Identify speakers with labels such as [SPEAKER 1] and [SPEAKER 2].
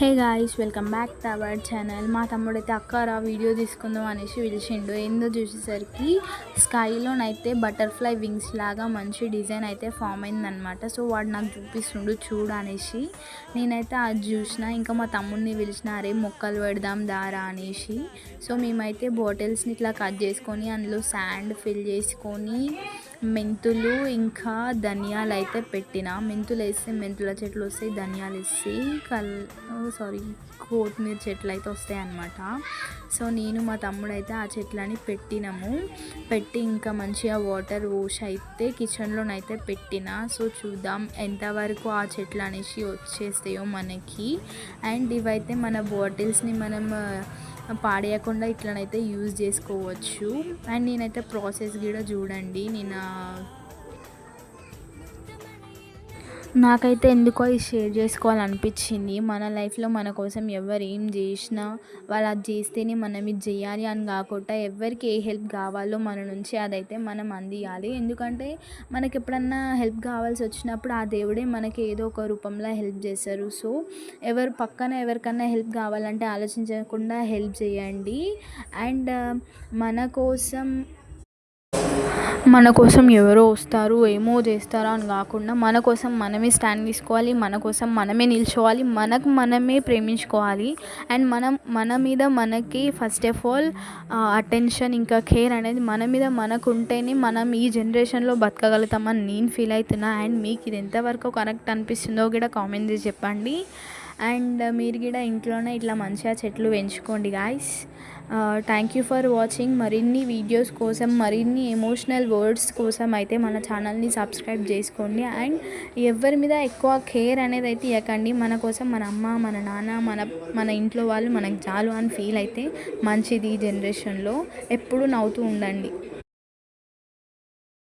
[SPEAKER 1] Hey guys, welcome back to our channel. మా తమ్ముడైతే అక్కరా video తీసుకుందాం అనేసి పిలిచిండు. ఏందో చూసేసరికి స్కైలోనైతే బటర్ఫ్లై వింగ్స్ లాగా మంచి డిజైన్ అయితే ఫామ్ అయిందనమాట. సో వాడు నాకు చూపిస్తుండు చూడు అనేసి. నేనైతే అది చూసిన. ఇంకా మా తమ్ముడిని పిలిచిన, అరే మొక్కలు పెడదాం దారా అనేసి. సో మేమైతే బాటిల్స్ని ఇట్లా కట్ చేసుకొని అందులో శాండ్ ఫిల్ చేసుకొని మెంతులు ఇంకా ధనియాలు అయితే పెట్టిన. మెంతులు వేస్తే మెంతుల చెట్లు వస్తాయి, ధనియాలు వేస్తే కొత్తిమీర చెట్లు అయితే వస్తాయి అన్నమాట. సో నేను మా తమ్ముడు అయితే ఆ చెట్లని పెట్టి ఇంకా మంచిగా వాటర్ పోసి అయితే కిచెన్లోనైతే పెట్టిన. సో చూద్దాం ఎంతవరకు ఆ చెట్లు అనేసి వచ్చేస్తాయో మనకి. అండ్ ఇవైతే మన బాటిల్స్ని మనం పాడేయకుండా ఇట్లనైతే యూజ్ చేసుకోవచ్చు. అండ్ నేనైతే ప్రాసెస్ కూడా చూడండి. నాకైతే ఎందుకో ఇది షేర్ చేసుకోవాలనిపించింది. మన లైఫ్లో మన కోసం ఎవరు ఏం చేసినా వాళ్ళు అది చేస్తేనే మనం ఇది చేయాలి అని కాకుండా ఎవరికి ఏ హెల్ప్ కావాలో మన నుంచి అదైతే మనం అందియాలి. ఎందుకంటే మనకి ఎప్పుడన్నా హెల్ప్ కావాల్సి వచ్చినప్పుడు ఆ దేవుడే మనకి ఏదో ఒక రూపంలో హెల్ప్ చేస్తారు. సో పక్కన ఎవరికన్నా హెల్ప్ కావాలంటే ఆలోచించకుండా హెల్ప్ చేయండి. అండ్ మన కోసం ఎవరో వస్తారు ఏమో చేస్తారో అని కాకుండా మన కోసం మనమే స్టాండ్ తీసుకోవాలి, మన కోసం మనమే నిల్చోవాలి, మనకు మనమే ప్రేమించుకోవాలి. అండ్ మన మీద మనకి ఫస్ట్ ఆఫ్ ఆల్ అటెన్షన్ ఇంకా కేర్ అనేది మన మీద మనకు ఉంటేనే మనం ఈ జనరేషన్లో బతకగలుగుతామని నేను ఫీల్ అవుతున్నా. అండ్ మీకు ఇది ఎంతవరకు కరెక్ట్ అనిపిస్తుందో కూడా కామెంట్ చేసి చెప్పండి. అండ్ మీరు కూడా ఇంట్లోనే ఇట్లా మంచిగా చెట్లు పెంచుకోండి guys. Thank you for watching. మరిన్ని వీడియోస్ కోసం, మరిన్ని ఎమోషనల్ వర్డ్స్ కోసం అయితే మన ఛానల్ని సబ్స్క్రైబ్ చేసుకోండి. అండ్ ఎవరి మీద ఎక్కువ కేర్ అనేది అయితే ఇవ్వకండి. మన కోసం మన అమ్మ, మన నాన్న, మన ఇంట్లో వాళ్ళు మనకు చాలు అని ఫీల్ అయితే మంచిది. ఈ జనరేషన్లో ఎప్పుడు నవ్వుతూ ఉండండి.